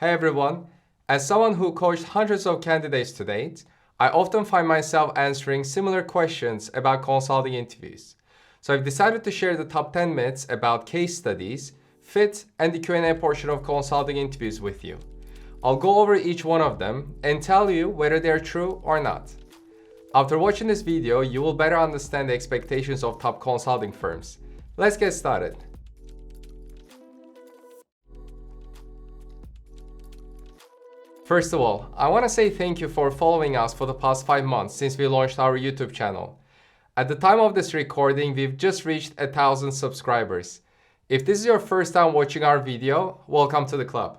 Hey everyone, as someone who coached hundreds of candidates to date, I often find myself answering similar questions about consulting interviews. So I've decided to share the top 10 myths about case studies, fit, and the Q&A portion of consulting interviews with you. I'll go over each one of them and tell you whether they're true or not. After watching this video, you will better understand the expectations of top consulting firms. Let's get started. First of all, I want to say thank you for following us for the past 5 months since we launched our YouTube channel. At the time of this recording, we've just reached 1,000 subscribers. If this is your first time watching our video, welcome to the club.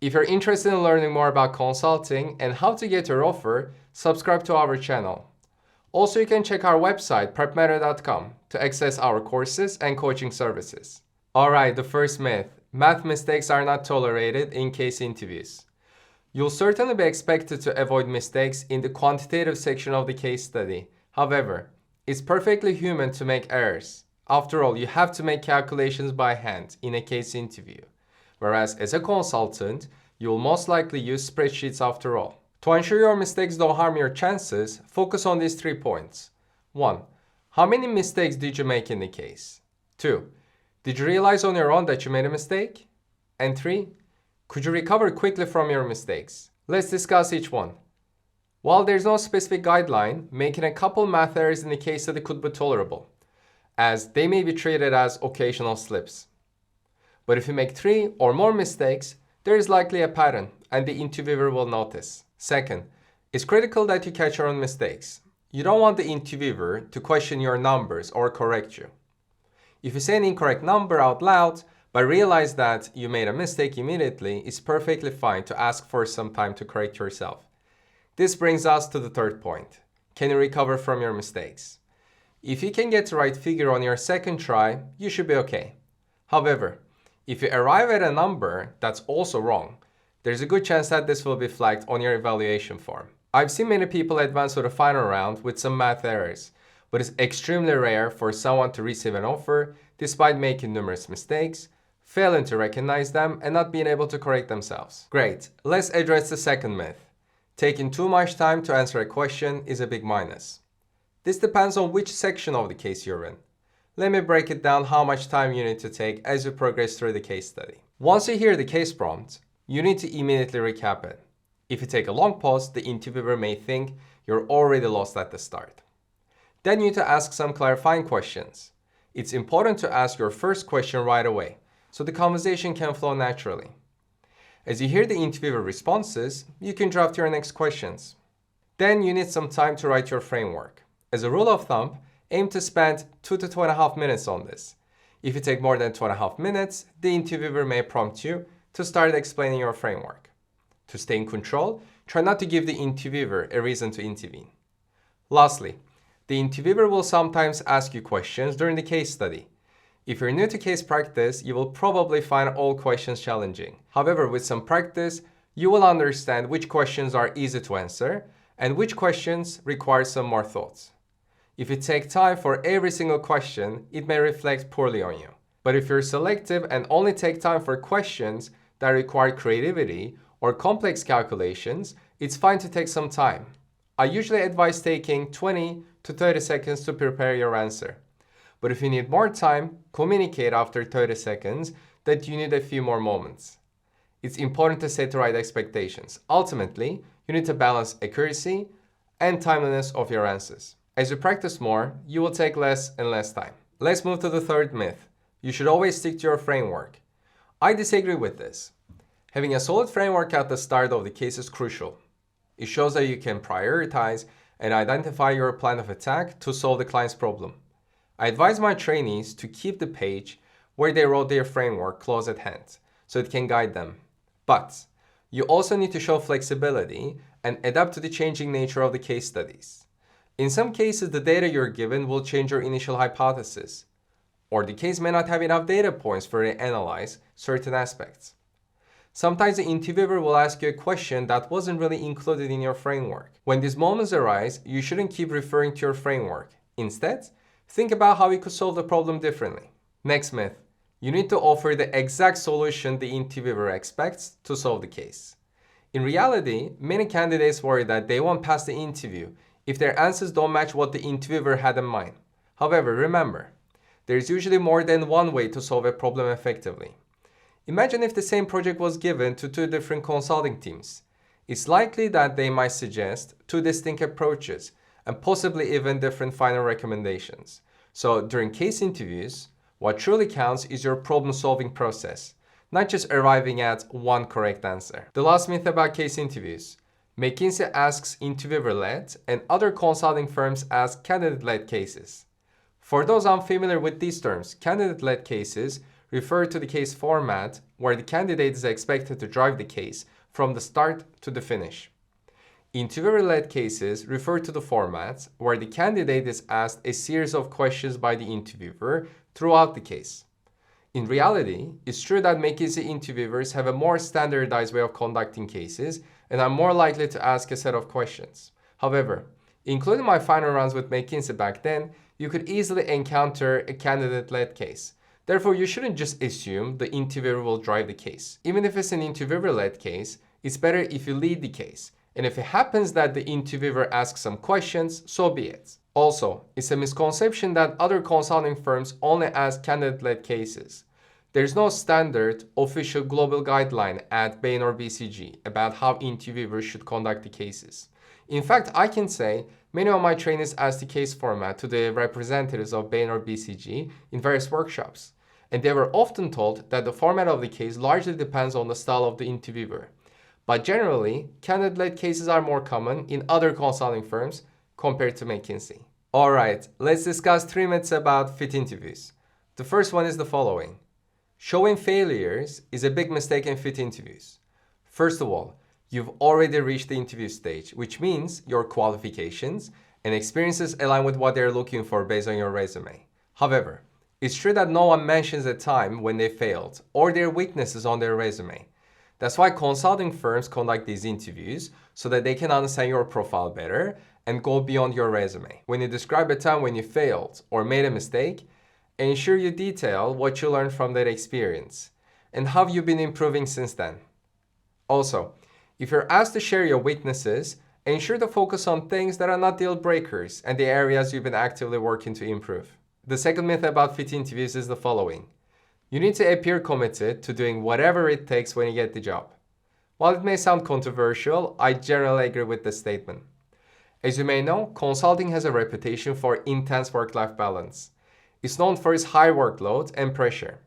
If you're interested in learning more about consulting and how to get your offer, subscribe to our channel. Also, you can check our website, prepmatter.com, to access our courses and coaching services. Alright, the first myth. Math mistakes are not tolerated in case interviews. You'll certainly be expected to avoid mistakes in the quantitative section of the case study. However, it's perfectly human to make errors. After all, you have to make calculations by hand in a case interview. Whereas as a consultant, you will most likely use spreadsheets after all. To ensure your mistakes don't harm your chances, focus on these 3 points. 1. How many mistakes did you make in the case? 2. Did you realize on your own that you made a mistake? And 3. Could you recover quickly from your mistakes? Let's discuss each one. While there's no specific guideline, making a couple math errors in the case study could be tolerable, as they may be treated as occasional slips. But if you make 3 or more mistakes, there is likely a pattern, and the interviewer will notice. Second, it's critical that you catch your own mistakes. You don't want the interviewer to question your numbers or correct you. If you say an incorrect number out loud, but realize that you made a mistake immediately, it's perfectly fine to ask for some time to correct yourself. This brings us to the third point. Can you recover from your mistakes? If you can get the right figure on your second try, you should be okay. However, if you arrive at a number that's also wrong, there's a good chance that this will be flagged on your evaluation form. I've seen many people advance to the final round with some math errors, but it's extremely rare for someone to receive an offer despite making numerous mistakes, failing to recognize them, and not being able to correct themselves. Great, let's address the second myth. Taking too much time to answer a question is a big minus. This depends on which section of the case you're in. Let me break it down how much time you need to take as you progress through the case study. Once you hear the case prompt, you need to immediately recap it. If you take a long pause, the interviewer may think you're already lost at the start. Then you need to ask some clarifying questions. It's important to ask your first question right away, so the conversation can flow naturally. As you hear the interviewer responses, you can draft your next questions. Then you need some time to write your framework. As a rule of thumb, aim to spend 2 to 2.5 minutes on this. If you take more than 2.5 minutes, the interviewer may prompt you to start explaining your framework. To stay in control, try not to give the interviewer a reason to intervene. Lastly, the interviewer will sometimes ask you questions during the case study. If you're new to case practice, you will probably find all questions challenging. However, with some practice, you will understand which questions are easy to answer and which questions require some more thoughts. If you take time for every single question, it may reflect poorly on you. But if you're selective and only take time for questions that require creativity or complex calculations, it's fine to take some time. I usually advise taking 20 to 30 seconds to prepare your answer. But if you need more time, communicate after 30 seconds that you need a few more moments. It's important to set the right expectations. Ultimately, you need to balance accuracy and timeliness of your answers. As you practice more, you will take less and less time. Let's move to the third myth. You should always stick to your framework. I disagree with this. Having a solid framework at the start of the case is crucial. It shows that you can prioritize and identify your plan of attack to solve the client's problem. I advise my trainees to keep the page where they wrote their framework close at hand, so it can guide them. But you also need to show flexibility and adapt to the changing nature of the case studies. In some cases, the data you're given will change your initial hypothesis, or the case may not have enough data points for you to analyze certain aspects. Sometimes the interviewer will ask you a question that wasn't really included in your framework. When these moments arise, you shouldn't keep referring to your framework. Instead, think about how you could solve the problem differently. Next myth. You need to offer the exact solution the interviewer expects to solve the case. In reality, many candidates worry that they won't pass the interview if their answers don't match what the interviewer had in mind. However, remember, there is usually more than one way to solve a problem effectively. Imagine if the same project was given to two different consulting teams. It's likely that they might suggest two distinct approaches and possibly even different final recommendations. So during case interviews, what truly counts is your problem-solving process, not just arriving at one correct answer. The last myth about case interviews. McKinsey asks interviewer-led and other consulting firms ask candidate-led cases. For those unfamiliar with these terms, candidate-led cases refer to the case format where the candidate is expected to drive the case from the start to the finish. Interviewer-led cases refer to the format where the candidate is asked a series of questions by the interviewer throughout the case. In reality, it's true that McKinsey interviewers have a more standardized way of conducting cases and are more likely to ask a set of questions. However, including my final rounds with McKinsey back then, you could easily encounter a candidate-led case. Therefore, you shouldn't just assume the interviewer will drive the case. Even if it's an interviewer-led case, it's better if you lead the case. And if it happens that the interviewer asks some questions, so be it. Also, it's a misconception that other consulting firms only ask candidate-led cases. There's no standard, official global guideline at Bain or BCG about how interviewers should conduct the cases. In fact, I can say many of my trainees asked the case format to the representatives of Bain or BCG in various workshops, and they were often told that the format of the case largely depends on the style of the interviewer. But generally, candidate-led cases are more common in other consulting firms compared to McKinsey. Alright, let's discuss 3 myths about fit interviews. The first one is the following. Showing failures is a big mistake in fit interviews. First of all, you've already reached the interview stage, which means your qualifications and experiences align with what they're looking for based on your resume. However, it's true that no one mentions a time when they failed or their weaknesses on their resume. That's why consulting firms conduct these interviews so that they can understand your profile better and go beyond your resume. When you describe a time when you failed or made a mistake, ensure you detail what you learned from that experience and how you've been improving since then. Also, if you're asked to share your weaknesses, ensure to focus on things that are not deal breakers and the areas you've been actively working to improve. The second myth about fit interviews is the following. You need to appear committed to doing whatever it takes when you get the job. While it may sound controversial, I generally agree with this statement. As you may know, consulting has a reputation for intense work-life balance. It's known for its high workload and pressure.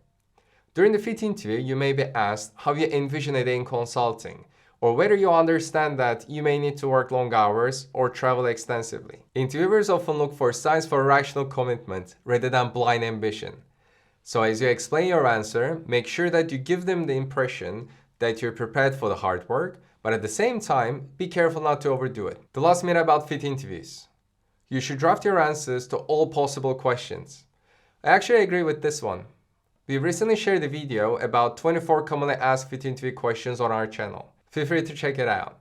During the fit interview, you may be asked how you envision a day in consulting, or whether you understand that you may need to work long hours or travel extensively. Interviewers often look for signs for rational commitment rather than blind ambition. So as you explain your answer, make sure that you give them the impression that you're prepared for the hard work, but at the same time, be careful not to overdo it. The last myth about fit interviews. You should draft your answers to all possible questions. I actually agree with this one. We recently shared a video about 24 commonly asked fit interview questions on our channel. Feel free to check it out.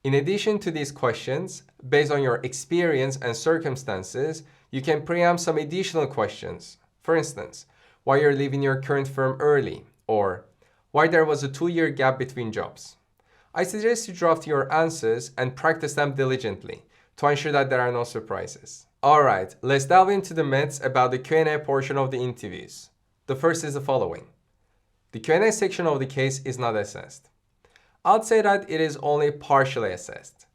In addition to these questions, based on your experience and circumstances, you can preempt some additional questions. For instance, why you're leaving your current firm early, or why there was a 2-year gap between jobs. I suggest you draft your answers and practice them diligently to ensure that there are no surprises. Alright, let's delve into the myths about the Q&A portion of the interviews. The first is the following. The Q&A section of the case is not assessed. I'd say that it is only partially assessed.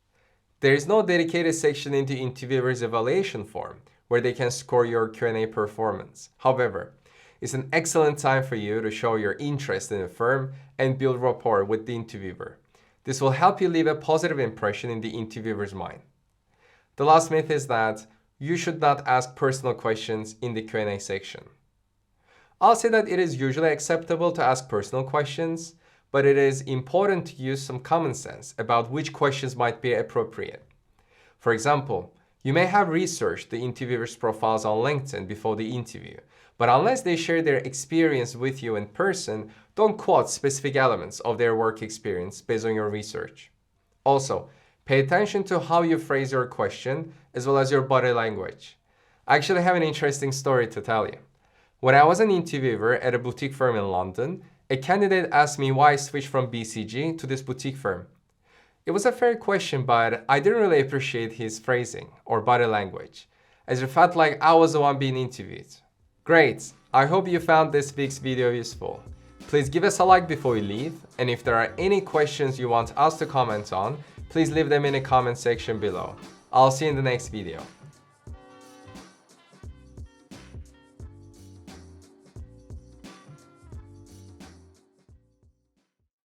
There is no dedicated section in the interviewer's evaluation form where they can score your Q&A performance. However, it's an excellent time for you to show your interest in the firm and build rapport with the interviewer. This will help you leave a positive impression in the interviewer's mind. The last myth is that you should not ask personal questions in the Q&A section. I'll say that it is usually acceptable to ask personal questions, but it is important to use some common sense about which questions might be appropriate. For example, you may have researched the interviewer's profiles on LinkedIn before the interview, but unless they share their experience with you in person, don't quote specific elements of their work experience based on your research. Also, pay attention to how you phrase your question as well as your body language. I actually have an interesting story to tell you. When I was an interviewer at a boutique firm in London, a candidate asked me why I switched from BCG to this boutique firm. It was a fair question, but I didn't really appreciate his phrasing or body language, as it felt like I was the one being interviewed. Great, I hope you found this week's video useful. Please give us a like before you leave, and if there are any questions you want us to comment on, please leave them in the comment section below. I'll see you in the next video.